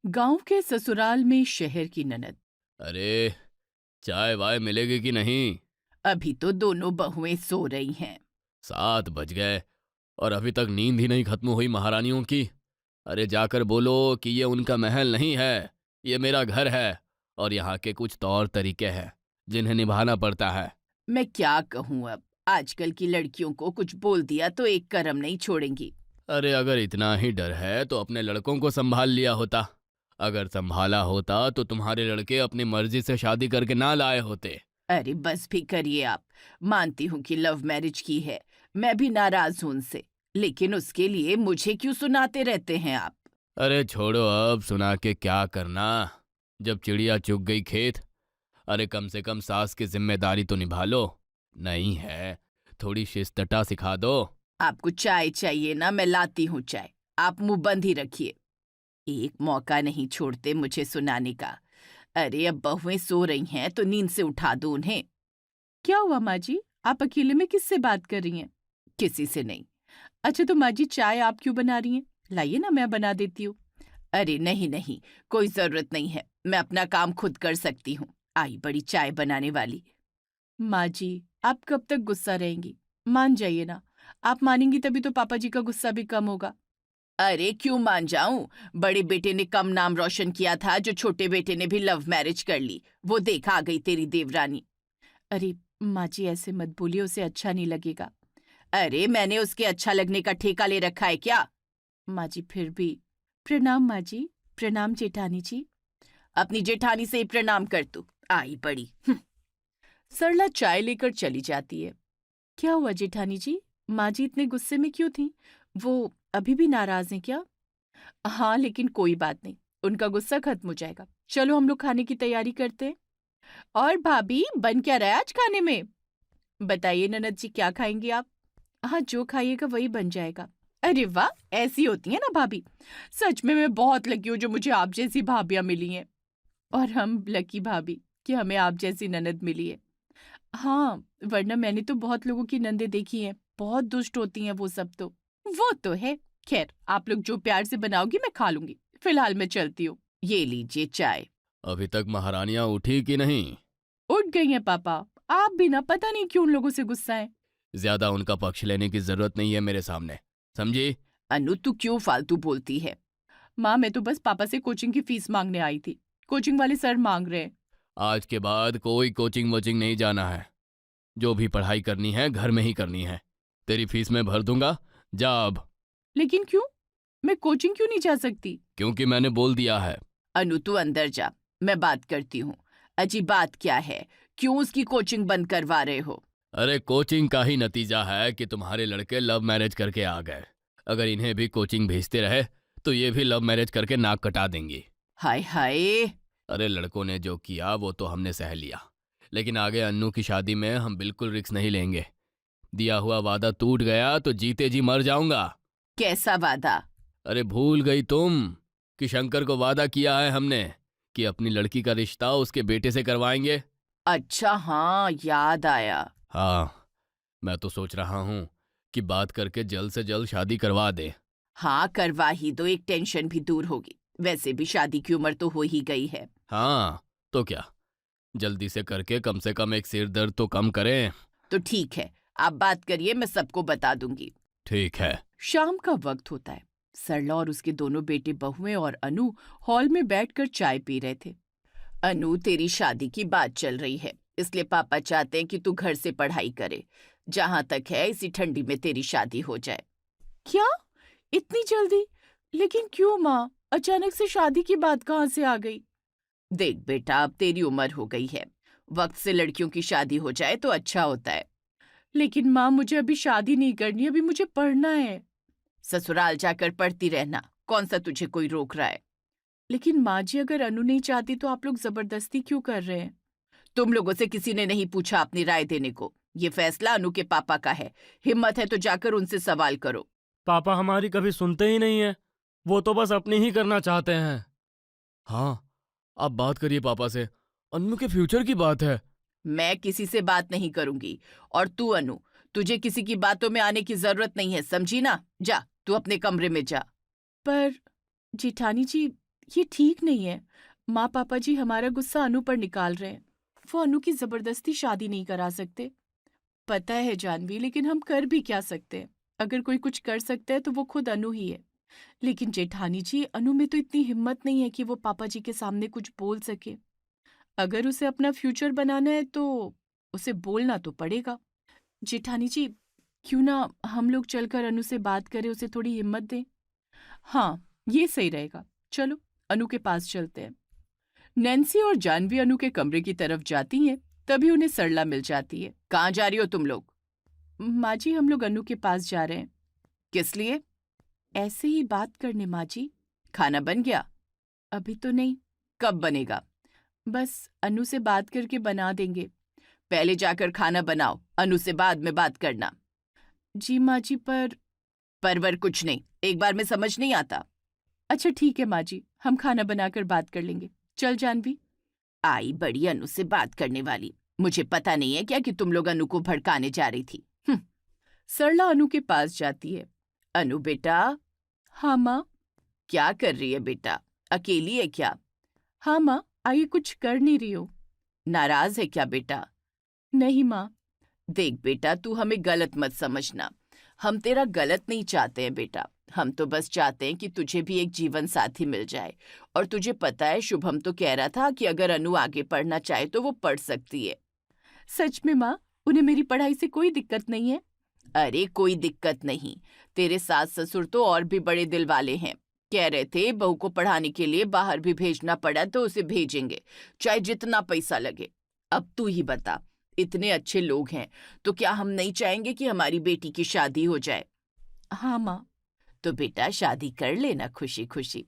गांव के ससुराल में शहर की ननद। अरे, चाय वाय मिलेगी कि नहीं? अभी तो दोनों बहुएं सो रही हैं। 7 बज गए और अभी तक नींद ही नहीं खत्म हुई महारानियों की। अरे जाकर बोलो कि ये उनका महल नहीं है, ये मेरा घर है और यहाँ के कुछ तौर तरीके हैं जिन्हें निभाना पड़ता है। मैं क्या कहूँ, अब आजकल की लड़कियों को कुछ बोल दिया तो एक करम नहीं छोड़ेंगी। अरे अगर इतना ही डर है तो अपने लड़कों को संभाल लिया होता। अगर संभाला होता तो तुम्हारे लड़के अपनी मर्जी से शादी करके ना लाए होते। अरे बस भी करिए आप। मानती हूँ कि लव मैरिज की है, मैं भी नाराज हूं उनसे, लेकिन उसके लिए मुझे क्यों सुनाते रहते हैं आप। अरे छोड़ो, अब सुना के क्या करना, जब चिड़िया चुग गई खेत। अरे कम से कम सास की जिम्मेदारी तो निभा लो। नहीं है, थोड़ी शिस्तटा सिखा दो। आपको चाय चाहिए ना, मैं लाती हूँ चाय। आप मुंह बंद ही रखिए। एक मौका नहीं छोड़ते मुझे सुनाने का। अरे अब बहुएं सो रही हैं तो नींद से उठा दो उन्हें। क्या हुआ माँ जी, आप अकेले में किससे बात कर रही हैं? किसी से नहीं। अच्छा तो माँ जी, चाय आप क्यों बना रही हैं? लाइए ना, मैं बना देती हूँ। अरे नहीं नहीं, कोई जरूरत नहीं है, मैं अपना काम खुद कर सकती हूँ। आई बड़ी चाय बनाने वाली। माँ जी, आप कब तक गुस्सा रहेंगी? मान जाइए ना। आप मानेंगी तभी तो पापा जी का गुस्सा भी कम होगा। अरे क्यों मान जाऊं? बड़े बेटे ने कम नाम रोशन किया था जो छोटे बेटे ने भी लव मैरिज कर ली। वो देखा आ गई तेरी देवरानी। अरे माँ जी, ऐसे मत बोलिए, उसे अच्छा नहीं लगेगा। अरे मैंने उसके अच्छा लगने का ठेका ले रखा है क्या? माँ जी फिर भी। प्रणाम माँ जी। प्रणाम जेठानी जी। अपनी जेठानी से ही प्रणाम कर तू। आई बड़ी। सरला चाय लेकर चली जाती है। क्या हुआ जेठानी जी? माँ जी इतने गुस्से में क्यों थी? वो अभी भी नाराज हैं क्या? हाँ लेकिन कोई बात नहीं, उनका गुस्सा खत्म हो जाएगा। चलो हम लोग खाने की तैयारी करते हैं। और भाभी, बन क्या रहा है आज खाने में? बताइए ननद जी, क्या खाएंगी आप? हाँ, जो खाइएगा वही बन जाएगा। अरे वाह, ऐसी होती है ना भाभी। सच में मैं बहुत लकी हूँ जो मुझे आप जैसी भाभियां मिली हैं। और हम लकी भाभी कि हमें आप जैसी ननद मिली है। हाँ, वरना मैंने तो बहुत लोगों की नंदे देखी हैं, बहुत दुष्ट होती हैं वो सब तो। वो तो है। खैर, आप लोग जो प्यार से बनाओगी मैं खा लूंगी। फिलहाल मैं चलती हूँ। ये लीजिए चाय। अभी तक महारानियां उठी कि नहीं? उठ गई हैं पापा। आप भी ना, पता नहीं क्यों उन लोगों से गुस्सा है। ज्यादा उनका पक्ष लेने की जरूरत नहीं है मेरे सामने, समझी? अनु तू क्यों फालतू बोलती है? माँ, मैं तो बस पापा से कोचिंग की फीस मांगने आई थी। कोचिंग वाले सर मांग रहे हैं। आज के बाद कोई कोचिंग वोचिंग नहीं जाना है। जो भी पढ़ाई करनी है घर में ही करनी है। तेरी फीस मैं भर दूंगा, जा अब। लेकिन क्यों? मैं कोचिंग क्यों नहीं जा सकती? क्योंकि मैंने बोल दिया है। अनु तू अंदर जा, मैं बात करती हूँ। अजी बात क्या है? क्यों उसकी कोचिंग बंद करवा रहे हो? अरे कोचिंग का ही नतीजा है कि तुम्हारे लड़के लव मैरिज करके आ गए। अगर इन्हें भी कोचिंग भेजते रहे तो ये भी लव मैरिज करके नाक कटा देंगी। हाय हाय। अरे लड़कों ने जो किया वो तो हमने सह लिया, लेकिन आगे अन्नू की शादी में हम बिल्कुल रिस्क नहीं लेंगे। दिया हुआ वादा टूट गया तो जीते जी मर जाऊंगा। कैसा वादा? अरे भूल गई तुम कि शंकर को वादा किया है हमने कि अपनी लड़की का रिश्ता उसके बेटे से करवाएंगे। अच्छा हाँ, याद आया। हाँ, मैं तो सोच रहा हूँ कि बात करके जल्द से जल्द शादी करवा दे। हाँ करवा ही दो, एक टेंशन भी दूर होगी। वैसे भी शादी की उम्र तो हो ही गई है। हाँ, तो क्या, जल्दी से कम एक सिर दर्द तो कम करें। तो ठीक है, आप बात करिए, मैं सबको बता दूंगी। ठीक है। शाम का वक्त होता है। सरला और उसके दोनों बेटे बहुएं और अनु हॉल में बैठकर चाय पी रहे थे। अनु, तेरी शादी की बात चल रही है, इसलिए पापा चाहते हैं कि तू घर से पढ़ाई करे। जहां तक है इसी ठंडी में तेरी शादी हो जाए। क्या? इतनी जल्दी? लेकिन क्यों माँ, अचानक से शादी की बात कहाँ से आ गई? देख बेटा, अब तेरी उम्र हो गई है, वक्त से लड़कियों की शादी हो जाए तो अच्छा होता है। लेकिन माँ, मुझे अभी शादी नहीं करनी, अभी मुझे पढ़ना है। ससुराल जाकर पढ़ती रहना, कौन सा तुझे कोई रोक रहा है? लेकिन माँ जी, अगर अनु नहीं चाहती तो आप लोग जबरदस्ती क्यों कर रहे हैं? तुम लोगों से किसी ने नहीं पूछा अपनी राय देने को। ये फैसला अनु के पापा का है। हिम्मत है तो जाकर उनसे सवाल करो। पापा हमारी कभी सुनते ही नहीं है। वो तो बस अपनी ही करना चाहते हैं। हाँ, आप बात करिए पापा से, अन्नू के फ्यूचर की बात है। मैं किसी से बात नहीं करूंगी। और तू अनु, तुझे किसी की बातों में आने की जरूरत नहीं है, समझी ना? जा, तू अपने कमरे में जा। पर जेठानी जी, ये ठीक नहीं है। माँ पापा जी हमारा गुस्सा अनु पर निकाल रहे हैं। वो अनु की जबरदस्ती शादी नहीं करा सकते। पता है जानवी, लेकिन हम कर भी क्या सकते हैं? अगर कोई कुछ कर सकता है तो वो खुद अनु ही है। लेकिन जेठानी जी, अनु में तो इतनी हिम्मत नहीं है कि वो पापा जी के सामने कुछ बोल सके। अगर उसे अपना फ्यूचर बनाना है तो उसे बोलना तो पड़ेगा। जेठानी जी, क्यों ना हम लोग चलकर अनु से बात करें, उसे थोड़ी हिम्मत दें। हाँ, ये सही रहेगा। चलो अनु के पास चलते हैं। नैन्सी और जानवी अनु के कमरे की तरफ जाती हैं, तभी उन्हें सरला मिल जाती है। कहाँ जा रही हो तुम लोग? माँ जी, हम लोग अनु के पास जा रहे हैं। किस लिए? ऐसे ही बात करने माँ जी। खाना बन गया? अभी तो नहीं। कब बनेगा? बस अनु से बात करके बना देंगे। पहले जाकर खाना बनाओ, अनु से बाद में बात करना। जी माँ जी, परवर कुछ नहीं, एक बार में समझ नहीं आता। अच्छा ठीक है माँ जी, हम खाना बनाकर बात कर लेंगे। चल जानवी। आई बड़ी अनु से बात करने वाली। मुझे पता नहीं है क्या कि तुम लोग अनु को भड़काने जा रही थी। सरला अनु के पास जाती है। अनु बेटा। हाँ माँ। क्या कर रही है बेटा? अकेली है क्या? हाँ माँ, आइए, कुछ कर नहीं रही हो। नाराज है क्या बेटा? नहीं माँ। देख बेटा, तू हमें गलत मत समझना। हम तेरा गलत नहीं चाहते हैं बेटा। हम तो बस चाहते हैं कि तुझे भी एक जीवन साथी मिल जाए। और तुझे पता है, शुभम तो कह रहा था कि अगर अनु आगे पढ़ना चाहे तो वो पढ़ सकती है। सच में माँ? उन्हें मेरी पढ़ाई से कोई दिक्कत नहीं है? अरे कोई दिक्कत नहीं। तेरे सास ससुर तो और भी बड़े दिल वाले हैं। कह रहे थे बहू को पढ़ाने के लिए बाहर भी भेजना पड़ा तो उसे भेजेंगे, चाहे जितना पैसा लगे। अब तू ही बता, इतने अच्छे लोग हैं तो क्या हम नहीं चाहेंगे कि हमारी बेटी की शादी हो जाए? हाँ माँ। तो बेटा शादी कर लेना खुशी खुशी।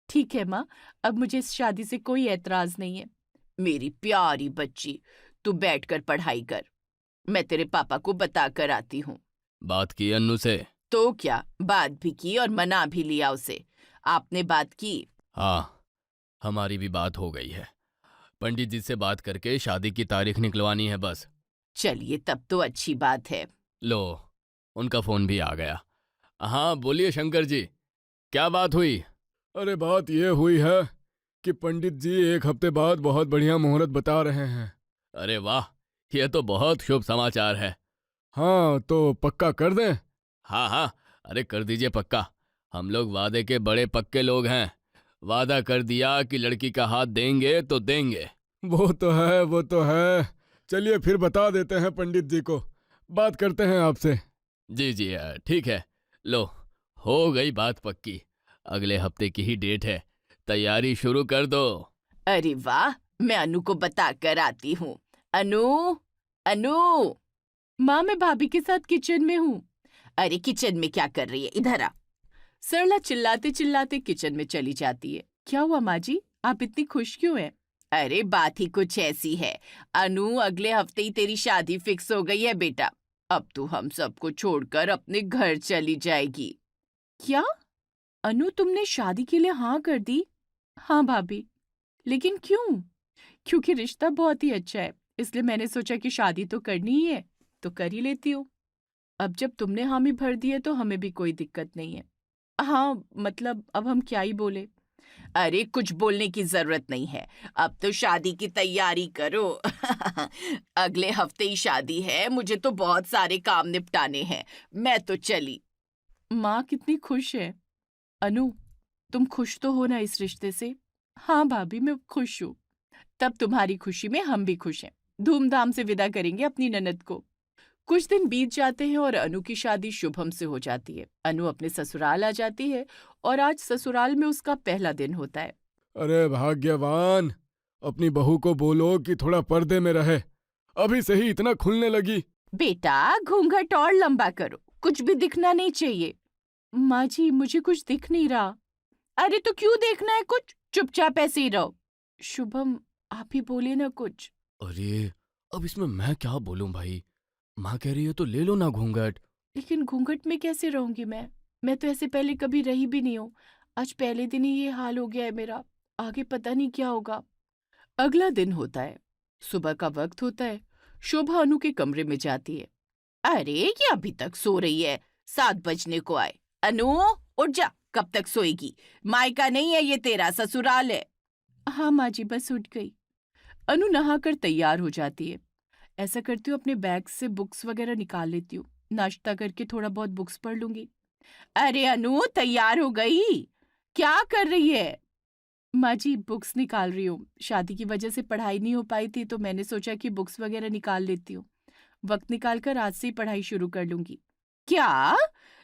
ठीक है माँ, अब मुझे इस शादी से कोई एतराज नहीं है। मेरी प्यारी बच्ची, तू बैठकर पढ़ाई कर। मैं तेरे पापा को बता कर आती हूँ। बात की अन्नू से? तो क्या, बात भी की और मना भी लिया उसे। आपने बात की? हाँ, हमारी भी बात हो गई है। पंडित जी से बात करके शादी की तारीख निकलवानी है बस। चलिए, तब तो अच्छी बात है। लो, उनका फोन भी आ गया। हाँ बोलिए शंकर जी, क्या बात हुई? अरे बात ये हुई है कि पंडित जी 1 हफ्ते बाद बहुत बढ़िया मुहूर्त बता रहे हैं। अरे वाह, यह तो बहुत शुभ समाचार है। हाँ, तो पक्का कर दें? हाँ हाँ, अरे कर दीजिए पक्का। हम लोग वादे के बड़े पक्के लोग हैं। वादा कर दिया कि लड़की का हाथ देंगे तो देंगे। वो तो है, वो तो है। चलिए फिर बता देते हैं पंडित जी को, बात करते हैं आपसे। जी जी ठीक है। लो, हो गई बात पक्की। अगले हफ्ते की ही डेट है, तैयारी शुरू कर दो। अरे वाह, मैं अनु को बता कर आती हूँ। अनु, अनु। माँ, मैं भाभी के साथ किचन में हूँ। अरे किचन में क्या कर रही है? इधर आ। सरला चिल्लाते चिल्लाते किचन में चली जाती है। क्या हुआ माँ जी, आप इतनी खुश क्यों हैं? अरे बात ही कुछ ऐसी है। अनु, अगले हफ्ते ही तेरी शादी फिक्स हो गई है बेटा। अब तू हम सबको छोड़कर अपने घर चली जाएगी। क्या? अनु, तुमने शादी के लिए हाँ कर दी? हाँ भाभी। लेकिन क्यों? क्योंकि रिश्ता बहुत ही अच्छा है, इसलिए मैंने सोचा कि शादी तो करनी ही है, तो कर ही लेती हूँ। अब जब तुमने हामी भर दी है तो हमें भी कोई दिक्कत नहीं है। हाँ मतलब, अब हम क्या ही बोले। अरे कुछ बोलने की जरूरत नहीं है, अब तो शादी की तैयारी करो। अगले हफ्ते ही शादी है, मुझे तो बहुत सारे काम निपटाने हैं। मैं तो चली। माँ कितनी खुश है। अनु, तुम खुश तो हो ना इस रिश्ते से? हाँ भाभी, मैं खुश हूँ। तब तुम्हारी खुशी में हम भी खुश हैं। धूमधाम से विदा करेंगे अपनी ननद को। कुछ दिन बीत जाते हैं और अनु की शादी शुभम से हो जाती है। अनु अपने ससुराल आ जाती है और आज ससुराल में उसका पहला दिन होता है। अरे भाग्यवान, अपनी बहू को बोलो कि थोड़ा पर्दे में रहे, अभी से ही इतना खुलने लगी। बेटा घूंघट और लंबा करो, कुछ भी दिखना नहीं चाहिए। माँ जी, मुझे कुछ दिख नहीं रहा। अरे तो क्यों देखना है कुछ, चुपचाप ऐसे ही रहो। शुभम, आप ही बोले ना कुछ। अरे अब इसमें मैं क्या बोलूं भाई, माँ कह रही है तो ले लो ना घूंघट। लेकिन घूंघट में कैसे रहूंगी मैं तो ऐसे पहले कभी रही भी नहीं हूँ। आज पहले दिन ही ये हाल हो गया है मेरा, आगे पता नहीं क्या होगा। अगला दिन होता है, सुबह का वक्त होता है। शोभा अनु के कमरे में जाती है। अरे ये अभी तक सो रही है, 7 बजने को आए। अनु उठ जा, कब तक सोएगी? मायका नहीं है ये, तेरा ससुराल है। हाँ माँ जी, बस उठ गई। अनु नहाकर तैयार हो जाती है। ऐसा करती हूँ, अपने बैग से बुक्स वगैरह निकाल लेती हूँ। नाश्ता करके थोड़ा बहुत बुक्स पढ़ लूंगी। अरे अनु, तैयार हो गई? क्या कर रही है? माँ जी, बुक्स निकाल रही हूँ। शादी की वजह से पढ़ाई नहीं हो पाई थी, तो मैंने सोचा कि बुक्स वगैरह निकाल लेती हूँ। वक्त निकालकर आज से ही पढ़ाई शुरू कर लूंगी। क्या?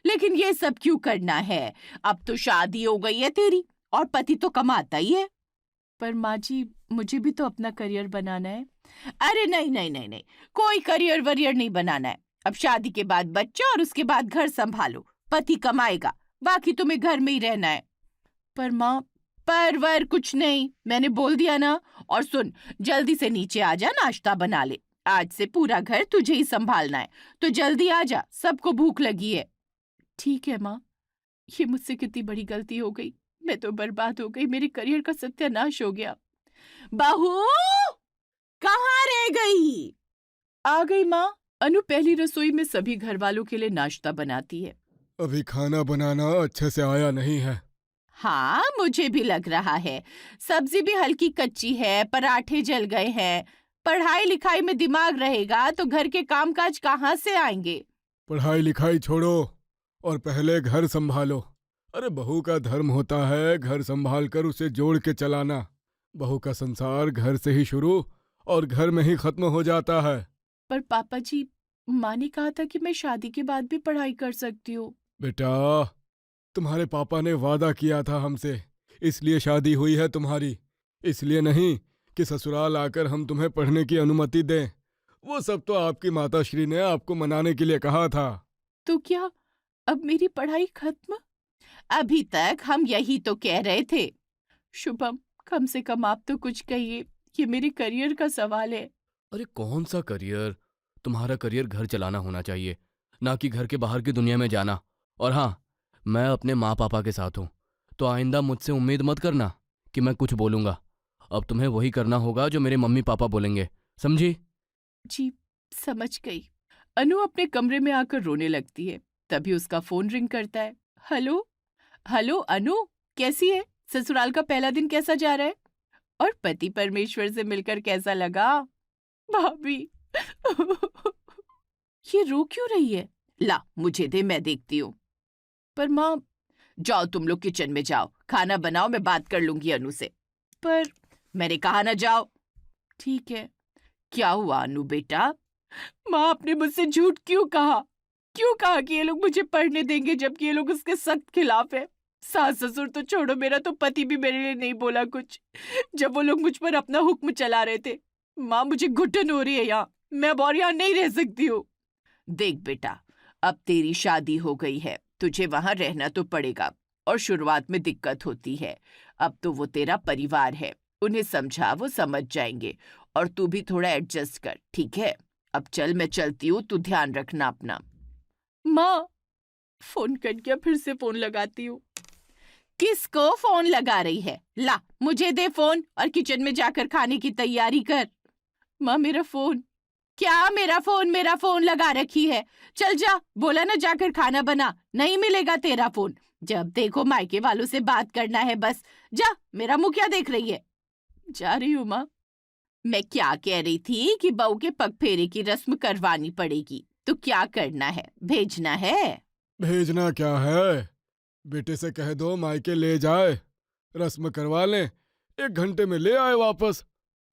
लेकिन ये सब क्यों करना है? अब तो शादी हो गई है तेरी, और पति तो कमाता ही है। पर माँ जी, मुझे भी तो अपना करियर बनाना है। अरे नहीं नहीं नहीं नहीं, कोई करियर वरियर नहीं बनाना है। अब शादी के बाद बच्चा और उसके बाद घर संभालो। पति कमाएगा, बाकी तुम्हें घर में ही रहना है। पर माँ, पर कुछ नहीं, मैंने बोल दिया ना। और सुन, जल्दी से नीचे आ जा, नाश्ता बना ले। आज से पूरा घर तुझे ही संभालना है, तो जल्दी आ जा, सबको भूख लगी है। ठीक है माँ, ये मुझसे कितनी बड़ी गलती हो गई। मैं तो बर्बाद हो गई, मेरे करियर का सत्यानाश हो गया। बहू, कहाँ रह गई? आ गई माँ। अनु पहली रसोई में सभी घर वालों के लिए नाश्ता बनाती है। अभी खाना बनाना अच्छे से आया नहीं है। हाँ, मुझे भी लग रहा है। सब्जी भी हल्की कच्ची है, पराठे जल गए हैं। पढ़ाई लिखाई में दिमाग रहेगा तो घर के कामकाज कहाँ से आएंगे? पढ़ाई लिखाई छोड़ो और पहले घर संभालो। अरे बहू का धर्म होता है घर संभाल कर उसे जोड़ के चलाना। बहू का संसार घर से ही शुरू और घर में ही खत्म हो जाता है। पर पापा जी, माँ ने कहा था कि मैं शादी के बाद भी पढ़ाई कर सकती हूँ। बेटा, तुम्हारे पापा ने वादा किया था हमसे, इसलिए शादी हुई है तुम्हारी। इसलिए नहीं कि ससुराल आकर हम तुम्हें पढ़ने की अनुमति दें। वो सब तो आपकी माताश्री ने आपको मनाने के लिए कहा था। तो क्या अब मेरी पढ़ाई खत्म? अभी तक हम यही तो कह रहे थे। शुभम, कम से कम आप तो कुछ कहिए, ये मेरे करियर का सवाल है। अरे कौन सा करियर? तुम्हारा करियर घर चलाना होना चाहिए, ना कि घर के बाहर की दुनिया में जाना। और हाँ, मैं अपने माँ पापा के साथ हूँ, तो आइंदा मुझसे उम्मीद मत करना कि मैं कुछ बोलूँगा। अब तुम्हें वही करना होगा जो मेरे मम्मी पापा बोलेंगे, समझी? जी, समझ गई। अनु अपने कमरे में आकर रोने लगती है। तभी उसका फोन रिंग करता है। हेलो हेलो अनु, कैसी है? ससुराल का पहला दिन कैसा जा रहा है? और पति परमेश्वर से मिलकर कैसा लगा? भाभी ये रो क्यों रही है? ला मुझे दे, मैं देखती हूँ। पर माँ, जाओ तुम लोग किचन में जाओ, खाना बनाओ, मैं बात कर लूंगी अनु से। पर मैंने कहा ना जाओ। ठीक है। क्या हुआ अनु बेटा? माँ, आपने मुझसे झूठ क्यों कहा? क्यों कहा कि ये लोग मुझे पढ़ने देंगे, जबकि ये लोग उसके सख्त खिलाफ है? सास ससुर तो छोड़ो, मेरा तो पति भी मेरे लिए नहीं बोला कुछ, जब वो लोग मुझ पर अपना हुक्म चला रहे थे। माँ, मुझे घुटन हो रही है यहाँ, मैं अब और यहाँ नहीं रह सकती हूँ। देख बेटा, अब तेरी शादी हो गई है, तुझे वहां रहना तो पड़ेगा। और शुरुआत में दिक्कत होती है, अब तो वो तेरा परिवार है, उन्हें समझा, वो समझ जाएंगे। और तू भी थोड़ा एडजस्ट कर, ठीक है? अब चल, मैं चलती हूँ, तू ध्यान रखना अपना। माँ, फोन कट गया, फिर से फोन लगाती हूँ। किसको फोन लगा रही है? ला मुझे दे फोन और किचन में जाकर खाने की तैयारी कर। माँ, मेरा फोन। क्या मेरा फोन? मेरा फोन लगा रखी है। चल जा, बोला ना जाकर खाना बना, नहीं मिलेगा तेरा फोन। जब देखो मायके वालों से बात करना है बस। जा, मेरा मुंह क्या देख रही है? जा रही हूँ माँ। मैं क्या कह रही थी कि बहू के पग फेरे की रस्म करवानी पड़ेगी, तो क्या करना है? भेजना है? भेजना क्या है, बेटे से कह दो मायके ले जाए, रस्म करवा लें, 1 घंटे में ले आए वापस।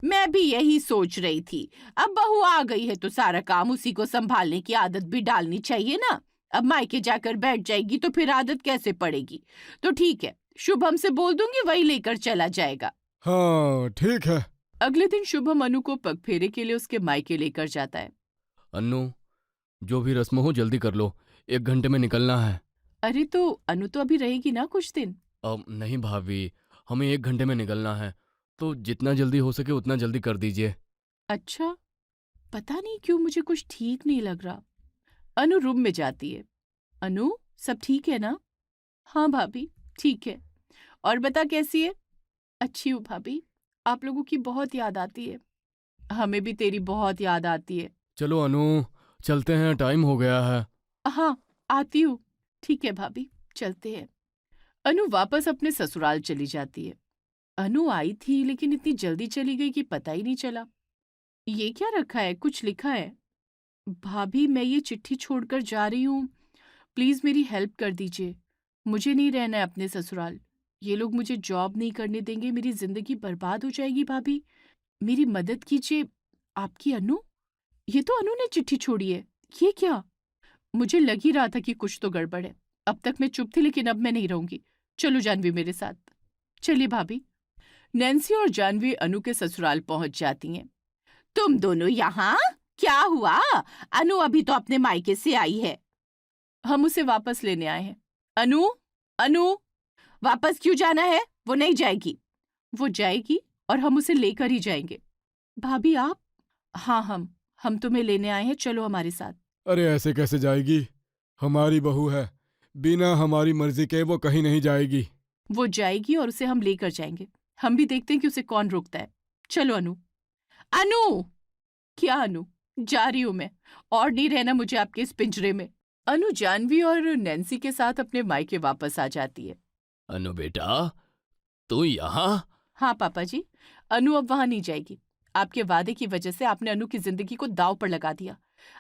मैं भी यही सोच रही थी। अब बहू आ गई है तो सारा काम उसी को संभालने की आदत भी डालनी चाहिए ना। अब मायके जाकर बैठ जाएगी तो फिर आदत कैसे पड़ेगी? तो ठीक है, शुभम से बोल दूंगी, वही लेकर चला जाएगा। हाँ ठीक है। अगले दिन शुभम अनु को पग फेरे के लिए उसके मायके लेकर जाता है। अन्नू, जो भी रस्म हो जल्दी कर लो, 1 घंटे में निकलना है। अरे तो अनु तो अभी रहेगी ना कुछ दिन? अब नहीं भाभी, हमें 1 घंटे में निकलना है, तो जितना जल्दी हो सके उतना जल्दी कर दीजिए। अच्छा, पता नहीं क्यों मुझे कुछ ठीक नहीं लग रहा। अनु रूम में जाती है। अनु, सब ठीक है ना? हाँ भाभी, ठीक है। और बता कैसी है? अच्छी हूँ भाभी, आप लोगों की बहुत याद आती है। हमें भी तेरी बहुत याद आती है। चलो अनु, चलते हैं, टाइम हो गया है। हाँ, आती हूँ। ठीक है भाभी, चलते हैं। अनु वापस अपने ससुराल चली जाती है। अनु आई थी लेकिन इतनी जल्दी चली गई कि पता ही नहीं चला। ये क्या रखा है? कुछ लिखा है। भाभी, मैं ये चिट्ठी छोड़कर जा रही हूँ, प्लीज मेरी हेल्प कर दीजिए। मुझे नहीं रहना है अपने ससुराल। ये लोग मुझे जॉब नहीं करने देंगे, मेरी जिंदगी बर्बाद हो जाएगी। भाभी, मेरी मदद कीजिए। आपकी अनु? ये तो अनु ने चिट्ठी छोड़ी है। ये क्या? मुझे लग ही रहा था कि कुछ तो गड़बड़ है। अब तक मैं चुप थी लेकिन अब मैं नहीं रहूंगी। चलो जानवी मेरे साथ। चलिए भाभी। नैन्सी और जानवी अनु के ससुराल पहुंच जाती हैं। तुम दोनों यहाँ? क्या हुआ? अनु अभी तो अपने मायके से आई है। हम उसे वापस लेने आए हैं। अनु, अनु, वापस क्यों जाना है? वो नहीं जाएगी। वो जाएगी और हम उसे लेकर ही जाएंगे। भाभी आप? हाँ, हम तुम्हें लेने आए हैं, चलो हमारे साथ। अरे ऐसे कैसे जाएगी? हमारी बहू है, बिना हमारी मर्जी के वो कहीं नहीं जाएगी। वो जाएगी और उसे हम लेकर जाएंगे। हम भी देखते हैं कि उसे कौन रोकता है। चलो अनु। अनु! क्या अनु? जा रही हूं मैं, और नहीं रहना मुझे आपके इस पिंजरे में। अनु जानवी और नैन्सी के साथ अपने मायके वापस आ जाती है। अनु बेटा, तू यहाँ? हाँ पापा जी, अनु अब वहां नहीं जाएगी। आपके वादे की वजह से आपने अनु की जिंदगी को दांव पर लगा दिया।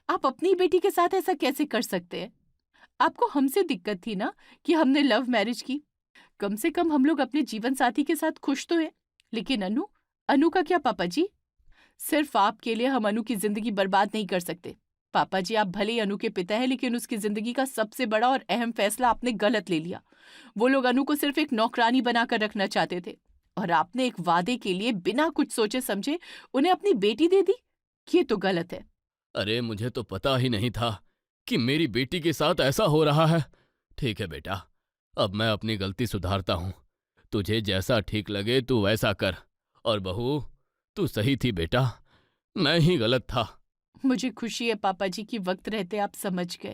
आप अपनी बेटी के साथ ऐसा कैसे कर सकते हैं? आपको हमसे दिक्कत थी ना कि हमने लव मैरिज की। कम से कम हम लोग अपने जीवन साथी के साथ खुश तो हैं। लेकिन अनु, अनु का क्या पापा जी? सिर्फ आपके लिए हम अनु की जिंदगी बर्बाद नहीं कर सकते। पापा जी, आप भले ही अनु के पिता हैं लेकिन उसकी जिंदगी का सबसे बड़ा और अहम फैसला आपने गलत ले लिया। वो लोग अनु को सिर्फ एक नौकरानी बनाकर रखना चाहते थे और आपने एक वादे के लिए बिना कुछ सोचे समझे उन्हें अपनी बेटी दे दी। ये तो गलत है। अरे मुझे तो पता ही नहीं था कि मेरी बेटी के साथ ऐसा हो रहा है। ठीक है बेटा, अब मैं अपनी गलती सुधारता हूँ। तुझे जैसा ठीक लगे तू वैसा कर। और बहू, तू सही थी बेटा, मैं ही गलत था। मुझे खुशी है पापा जी कि वक्त रहते आप समझ गए।